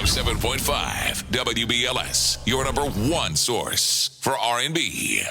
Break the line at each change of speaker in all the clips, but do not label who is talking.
107.5 WBLS, your number one source for R&B.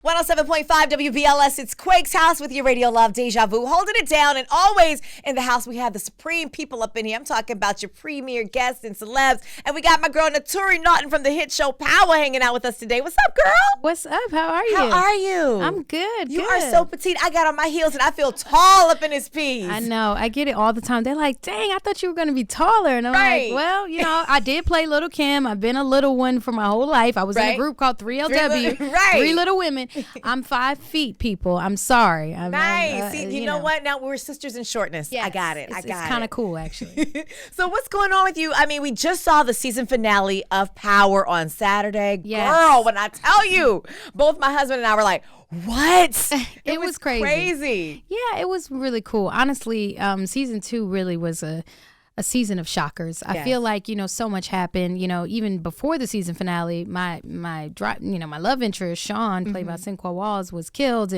107.5 WBLS, it's Quake's house with your radio love, Deja Vu, holding it down. And always in the house, we have the supreme people up in here. I'm talking about your premier guests and celebs. And we got my girl, Naturi Naughton from the hit show Power hanging out with us today. What's up, girl?
What's up? How are you?
How are you?
I'm good.
You are so petite. I got on my heels and I feel tall up in this piece.
I know. I get it all the time. They're like, dang, I thought you were going to be taller. And I'm like, well, you know, I did play Little Kim. I've been a little one for my whole life. I was in a group called 3LW. Three Little Women. I'm 5 feet, people. I'm sorry.
Nice. See, you know what? Now we're sisters in shortness. Yes, I got it.
It's kind of cool, actually.
So what's going on with you? I mean, we just saw the season finale of Power on Saturday.
Yes.
Girl, when I tell you, both my husband and I were like, what?
It was crazy. Yeah, it was really cool. Honestly, season 2 really was a season of shockers. I feel like, you know, so much happened, you know, even before the season finale, my love interest, Sean, played by Sinqua Walls, was killed.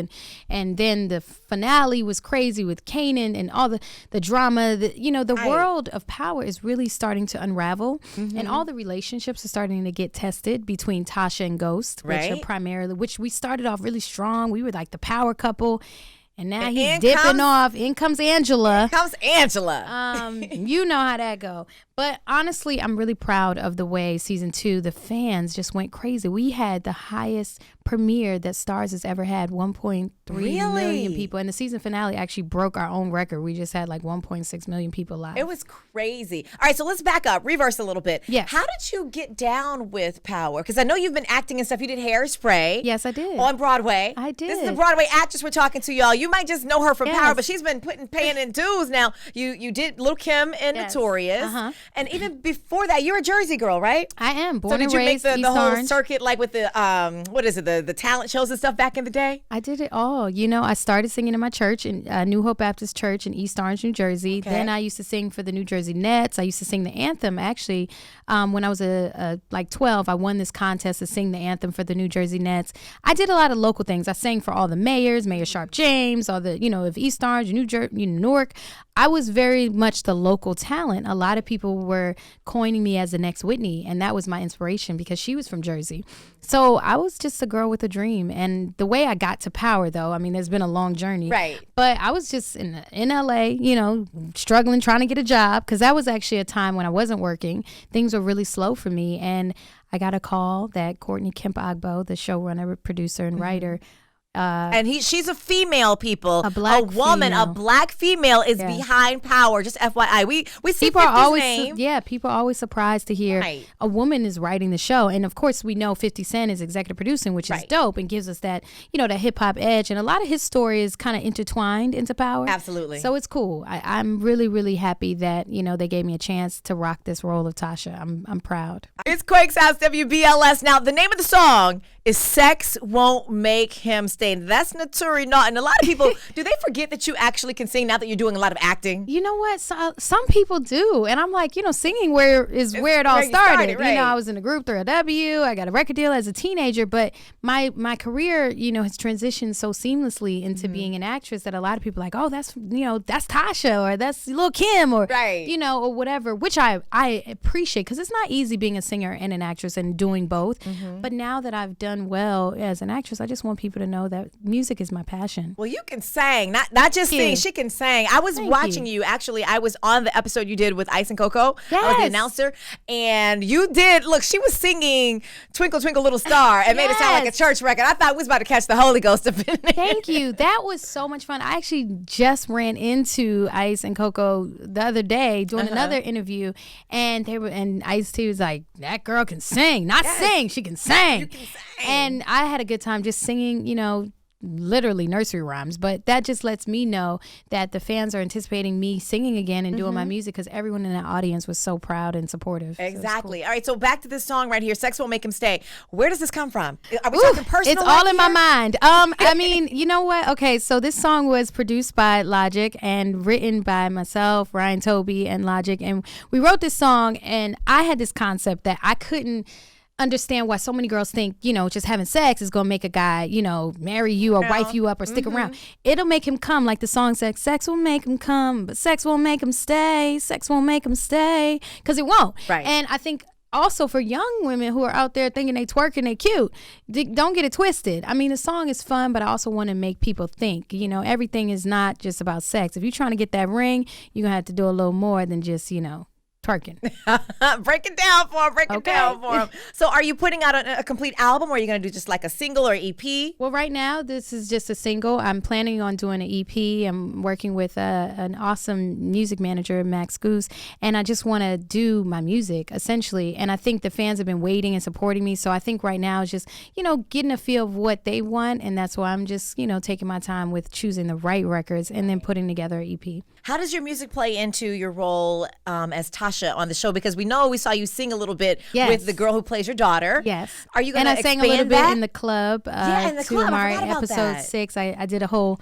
And then the finale was crazy with Kanan and all the drama. The world of Power is really starting to unravel. And all the relationships are starting to get tested between Tasha and Ghost, which we started off really strong. We were like the power couple. And now he's dipping off. In comes Angela. You know how that go. But honestly, I'm really proud of the way season 2, the fans just went crazy. We had the highest premiere that Starz has ever had, 1.3 million people. And the season finale actually broke our own record. We just had like 1.6 million people live.
It was crazy. All right, so let's back up, reverse a little bit.
Yes.
How did you get down with Power? Because I know you've been acting and stuff. You did Hairspray.
Yes, I did.
On Broadway.
I did.
This is the Broadway actress we're talking to, y'all. You might just know her from Power, but she's been paying in dues now. You did Little Kim and Notorious. And even before that, you're a Jersey girl, right?
I am. Born and raised.
So did you make the whole
Orange
circuit, like with the what is it, the talent shows and stuff back in the day?
I did it all. You know, I started singing in my church, in New Hope Baptist Church in East Orange, New Jersey. Okay. Then I used to sing for the New Jersey Nets. I used to sing the anthem. Actually, when I was like 12, I won this contest to sing the anthem for the New Jersey Nets. I did a lot of local things. I sang for all the mayors, Mayor Sharp James, all the, of East Orange, Newark. I was very much the local talent. A lot of people were coining me as the next Whitney, and that was my inspiration because she was from Jersey. So I was just a girl with a dream. And the way I got to Power, though, I mean, there's been a long journey. Right. But I was just in LA, struggling, trying to get a job, because that was actually a time when I wasn't working. Things were really slow for me. And I got a call that Courtney Kemp Agbo, the showrunner, producer, and writer,
and she's a female, people,
a black
woman,
female.
a black female is behind Power. Just FYI, we see
people
50's
are always
name.
People are always surprised to hear a woman is writing the show, and of course we know 50 Cent is executive producing, which is dope and gives us that that hip hop edge, and a lot of his story is kind of intertwined into Power.
Absolutely.
So it's cool. I'm really, really happy that they gave me a chance to rock this role of Tasha. I'm proud.
It's Quake's house, WBLS. Now the name of the song is "Sex Won't Make Him Stay." That's Naturi Naughton. A lot of people, do they forget that you actually can sing now that you're doing a lot of acting?
You know what? Some people do. And I'm like, singing where it all started. Right. I was in a group 3LW. I got a record deal as a teenager. But my career, has transitioned so seamlessly into being an actress that a lot of people are like, oh, that's Tasha, or that's Lil Kim, or, or whatever, which I appreciate, because it's not easy being a singer and an actress and doing both. But now that I've done well as an actress, I just want people to know that music is my passion.
Well, you can sing, not just sing. She can sing. I was watching you. Actually, I was on the episode you did with Ice and Coco.
Yes.
I was the announcer, and you did. Look, she was singing "Twinkle Twinkle Little Star" and made it sound like a church record. I thought we was about to catch the Holy Ghost up in there.
Thank you. That was so much fun. I actually just ran into Ice and Coco the other day doing another interview, and Ice T was like, "That girl can sing. Not sing. She can sing." You can sing. And I had a good time just singing. Literally nursery rhymes, but that just lets me know that the fans are anticipating me singing again and doing my music, because everyone in that audience was so proud and supportive.
Exactly. So cool. All right, so back to this song right here, "Sex Won't Make Him Stay." Where does this come from? Are we talking personal?
It's all in my mind. I mean, you know what? Okay, so this song was produced by Logic and written by myself, Ryan Toby, and Logic, and we wrote this song, and I had this concept that I couldn't understand why so many girls think, just having sex is going to make a guy, marry you or wife you up or stick around. It'll make him come, like the song says, sex will make him come, but sex won't make him stay. Sex won't make him stay, because it won't.
Right.
And I think also for young women who are out there thinking they twerking, they cute, don't get it twisted. I mean, the song is fun, but I also want to make people think, everything is not just about sex. If you're trying to get that ring, you're going to have to do a little more than just, twerking.
Break it down for him. Break it down for him. So are you putting out a complete album, or are you going to do just like a single or EP?
Well, right now, this is just a single. I'm planning on doing an EP. I'm working with an awesome music manager, Max Goose, and I just want to do my music, essentially. And I think the fans have been waiting and supporting me. So I think right now is just, getting a feel of what they want. And that's why I'm just, taking my time with choosing the right records and then putting together an EP.
How does your music play into your role as Tasha on the show? Because we saw you sing a little bit with the girl who plays your daughter.
Yes.
Are you going to expand that?
And I sang a little bit in the club.
In the club. I forgot about
episode
that.
6. I did a whole...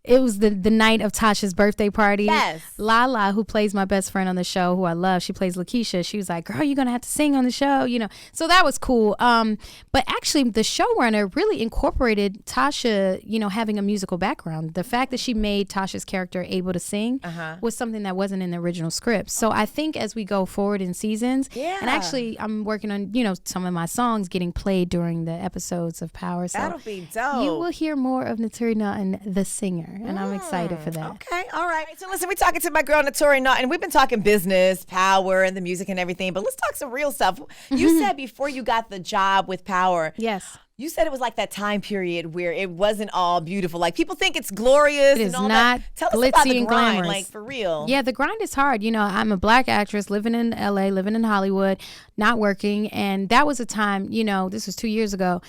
It was the night of Tasha's birthday party.
Yes.
Lala, who plays my best friend on the show, who I love, she plays Lakeisha. She was like, girl, you're going to have to sing on the show, So that was cool. But actually, the showrunner really incorporated Tasha, having a musical background. The fact that she made Tasha's character able to sing was something that wasn't in the original script. So I think as we go forward in seasons, and actually I'm working on, some of my songs getting played during the episodes of Power. So
that'll be dope.
You will hear more of Naturi Naughton, the singer. And I'm excited for that.
Okay, all right. So listen, we're talking to my girl Naturi Naughton, and we've been talking business, Power, and the music and everything. But let's talk some real stuff. You said before you got the job with Power,
yes,
you said it was like that time period where it wasn't all beautiful. Like people think it's glorious.
It is
and all
not
that. Tell us
glitzy
about the
and
grind,
glamorous.
like for real.
Yeah, the grind is hard. I'm a Black actress living in LA, living in Hollywood, not working, and that was a time. This was 2 years ago.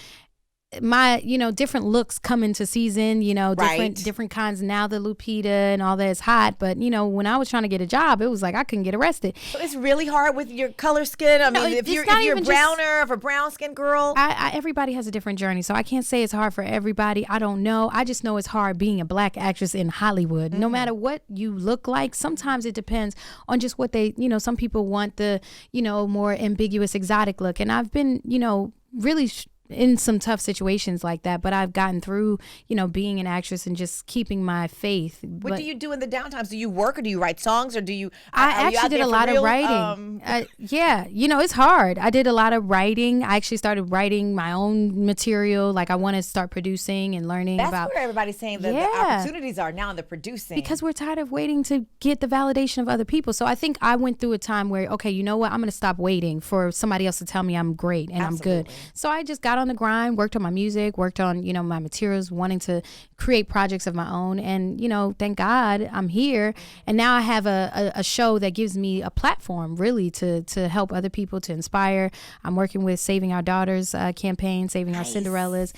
My different looks come into season, different kinds. Now the Lupita and all that is hot, but when I was trying to get a job, it was like I couldn't get arrested.
So it's really hard with your color skin. I mean, if you're browner, of a brown skinned girl,
everybody has a different journey, so I can't say it's hard for everybody. I don't know. I just know it's hard being a Black actress in Hollywood. No matter what you look like, sometimes it depends on just what they. Some people want the more ambiguous, exotic look, and I've been really in some tough situations like that, but I've gotten through, being an actress and just keeping my faith.
What do you do in the downtimes? Do you work, or do you write songs, or do you?
I actually did a lot of writing. Yeah, it's hard. I did a lot of writing. I actually started writing my own material. Like I want to start producing and learning about.
That's where everybody's saying that the opportunities are now in the producing.
Because we're tired of waiting to get the validation of other people. So I think I went through a time where, okay, you know what? I'm going to stop waiting for somebody else to tell me I'm great and I'm good. So I just got on the grind, worked on my music, worked on, my materials, wanting to create projects of my own. And, thank God I'm here. And now I have a show that gives me a platform really to help other people, to inspire. I'm working with Saving Our Daughters campaign, Saving Our Cinderellas,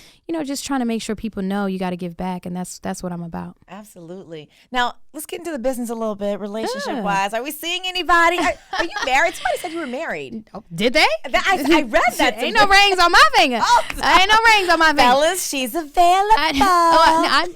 just trying to make sure people know you got to give back. And that's what I'm about.
Absolutely. Now, let's get into the business a little bit, relationship wise. Are we seeing anybody? Are you married? Somebody said you were married.
Oh, did they?
I read that.
Ain't no rings on my finger. Ain't no rings on my finger.
Fellas, she's available.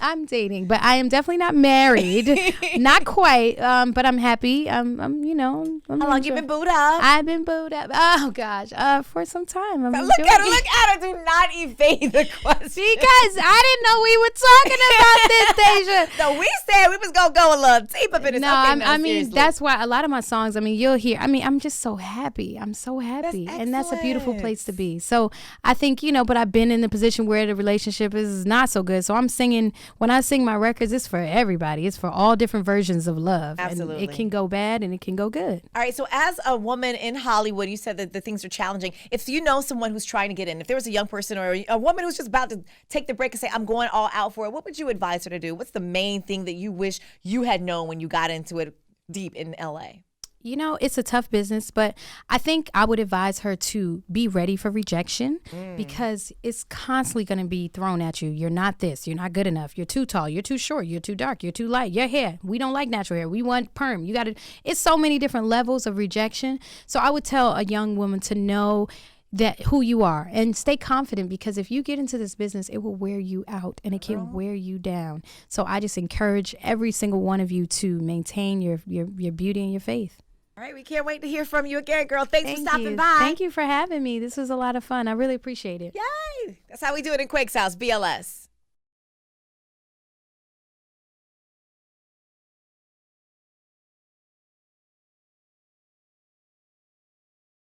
I'm dating, but I am definitely not married. Not quite. But I'm happy.
How long you been booed up?
I've been booed up. Oh gosh, for some time.
Look at her. Do not evade the question.
Because I didn't know we were talking about this, Deja.
So we said we was gonna go a little deep up in this.
No, I mean that's why a lot of my songs. I mean, you'll hear. I mean, I'm just so happy. I'm so happy, and that's a beautiful place to be. So I think but I've been in the position where the relationship is not so good. So I'm singing. When I sing my records, it's for everybody. It's for all different versions of love.
Absolutely,
and it can go bad and it can go good.
All right. So as a woman in Hollywood, you said that the things are challenging. If you know someone who's trying to get in, if there was a young person or a woman who's just about to take the break and say, "I'm going all out for it," what would you advise her to do? What's the main thing that you wish you had known when you got into it deep in LA?
It's a tough business, but I think I would advise her to be ready for rejection because it's constantly going to be thrown at you. You're not this. You're not good enough. You're too tall. You're too short. You're too dark. You're too light. Your hair. We don't like natural hair. We want perm. You got to. It's so many different levels of rejection. So I would tell a young woman to know that who you are and stay confident, because if you get into this business, it will wear you out and it can wear you down. So I just encourage every single one of you to maintain your beauty and your faith.
All right, we can't wait to hear from you again, girl. Thanks for stopping by.
Thank you for having me. This was a lot of fun. I really appreciate it.
Yay! That's how we do it in Quake's house, BLS.